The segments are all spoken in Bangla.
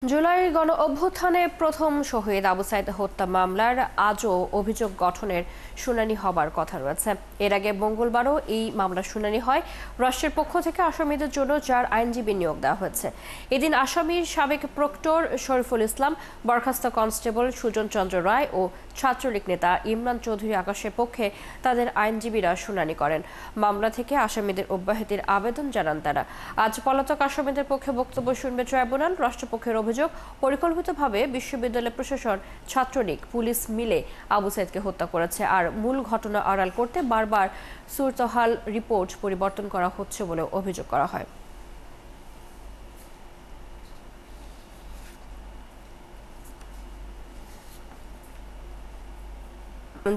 জুলাই গণ অভ্যুত্থানে প্রথম শহীদ আবু সাইদ হত্যা মামলার আজও অভিযোগ গঠনের শুনানি হবার কথা রয়েছে। এর আগে মঙ্গলবারও এই মামলার শুনানি হয় রাষ্ট্রের পক্ষ থেকে আসামিদের জন্য 4 আইনজীবী নিয়োগ দেওয়া হয়েছে। এদিন আসামির সাবেক প্রক্টর শরীফুল ইসলাম, বরখাস্ত কনস্টেবল সুজন চন্দ্র রায় ও ছাত্রলীগ নেতা ইমরান চৌধুরী আকাশের পক্ষে তাদের আইনজীবীরা শুনানি করেন। মামলা থেকে আসামিদের অব্যাহতির আবেদন জানান তারা। আজ পলাতক আসামিদের পক্ষে বক্তব্য শুনবে ট্রাইব্যুনাল। রাষ্ট্রপক্ষের অভিযোগ, পরিকল্পিতভাবে বিশ্ববিদ্যালয় প্রশাসন, ছাত্রলীগ, পুলিশ মিলে আবু সাইদকে হত্যা করেছে আর মূল ঘটনা আড়াল করতে বারবার সুরতহাল রিপোর্ট পরিবর্তন করা হচ্ছে বলে অভিযোগ করা হয়।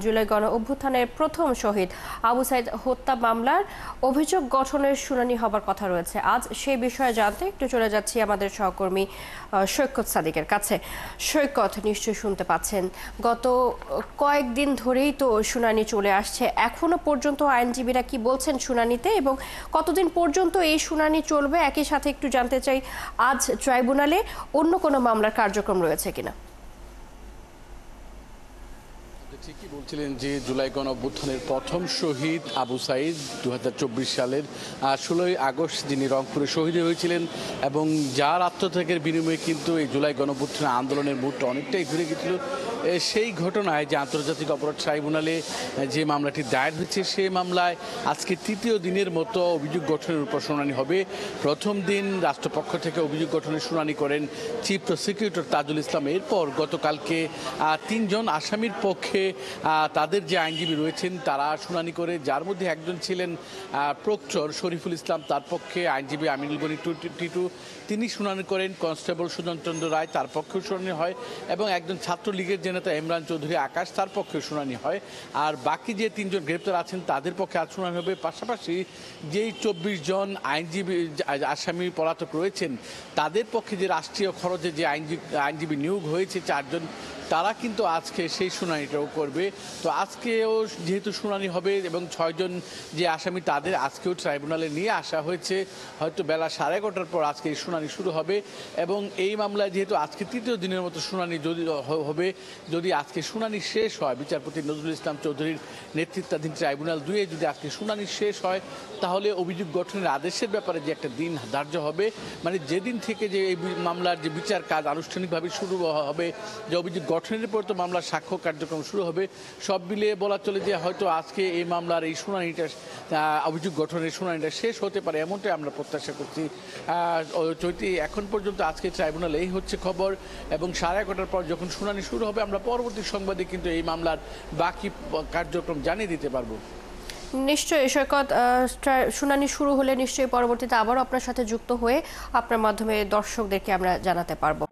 জুলাই গণ অভ্যুত্থানের প্রথম শহীদ আবু সাইদ হত্যা মামলার অভিযোগ গঠনের শুনানি হবার কথা রয়েছে আজ। সেই বিষয়ে জানতে একটু চলে যাচ্ছি আমাদের সহকর্মী সৈকত সাদিকের কাছে। সৈকত, নিশ্চয়ই শুনতে পাচ্ছেন, গত কয়েকদিন ধরেই তো শুনানি চলে আসছে। এখনো পর্যন্ত আইনজীবীরা কি বলছেন শুনানিতে এবং কতদিন পর্যন্ত এই শুনানি চলবে? একই সাথে একটু জানতে চাই, আজ ট্রাইব্যুনালে অন্য কোনো মামলার কার্যক্রম রয়েছে কিনা? ঠিকই বলছিলেন যে জুলাই গণ অভ্যুত্থানের প্রথম শহীদ আবু সাইদ 2024 সালের 16ই আগস্ট যিনি রংপুরে শহীদ হয়েছিলেন এবং যার আত্মত্যাগের বিনিময়ে কিন্তু এই জুলাই গণ অভ্যুত্থানের আন্দোলনের মুডটা অনেকটাই ঘুরে গেছিল। সেই ঘটনায় যে আন্তর্জাতিক অপরাধ ট্রাইব্যুনালে যে মামলাটি দায়ের হয়েছে সেই মামলায় আজকে তৃতীয় দিনের মতো অভিযোগ গঠনের উপর শুনানি হবে। প্রথম দিন রাষ্ট্রপক্ষ থেকে অভিযোগ গঠনের শুনানি করেন চিফ প্রসিকিউটর তাজুল ইসলাম। এরপর গতকালকে 3 জন আসামির পক্ষে তাদের যে আইনজীবী রয়েছেন তারা শুনানি করে, যার মধ্যে একজন ছিলেন প্রক্টর শরীফুল ইসলাম, তার পক্ষে আইনজীবী আমিনুল গনি টিটু তিনি শুনানি করেন। কনস্টেবল সুজন চন্দ্র রায়, তার পক্ষেও শুনানি হয় এবং একজন ছাত্রলীগের যে নেতা ইমরান চৌধুরী আকাশ, তার পক্ষেও শুনানি হয়। আর বাকি যে 3 জন গ্রেপ্তার আছেন তাদের পক্ষে আজ শুনানি হবে। পাশাপাশি যেই 24 জন আইনজীবী আসামি পলাতক রয়েছেন তাদের পক্ষে যে রাষ্ট্রীয় খরচে যে আইনজীবী নিয়োগ হয়েছে 4 জন, তারা কিন্তু আজকে সেই শুনানিটাও করবে। তো আজকেও যেহেতু শুনানি হবে এবং 6 জন যে আসামি তাদের আজকেও ট্রাইব্যুনালে নিয়ে আসা হয়েছে, হয়তো বেলা 11:30টার পর আজকে এই শুনানি শুরু হবে। এবং এই মামলায় যেহেতু আজকে তৃতীয় দিনের মতো শুনানি যদি হবে, যদি আজকে শুনানি শেষ হয়, বিচারপতি নজরুল ইসলাম চৌধুরীর নেতৃত্বাধীন ট্রাইব্যুনাল 2-এ যদি আজকে শুনানি শেষ হয়, তাহলে অভিযোগ গঠনের আদেশের ব্যাপারে যে একটা দিন ধার্য হবে, মানে যেদিন থেকে যে এই মামলার যে বিচার কাজ আনুষ্ঠানিকভাবে শুরু হবে, যে অভিযোগ গঠনের পর তো মামলার সাক্ষ্য কার্যক্রম শুরু হবে, সব মিলিয়ে বলা চলে যে হয়তো আজকে এই মামলার এই শুনানিটা অভিযোগ গঠনের শুনানিটা শেষ হতে পারে, এমনটাই আমরা প্রত্যাশা করছি। চৈতি এখন পর্যন্ত আজকে ট্রাইব্যুনালে এই হচ্ছে খবর এবং 11:30টার পর যখন শুনানি শুরু হবে আমরা পরবর্তী সংবাদে কিন্তু এই মামলার বাকি কার্যক্রম জানিয়ে দিতে পারবো। নিশ্চয়ই সৈকত, শুনানি শুরু হলে নিশ্চয়ই পরবর্তীতে আবারও আপনার সাথে যুক্ত হয়ে আপনার মাধ্যমে দর্শকদেরকে আমরা জানাতে পারবো।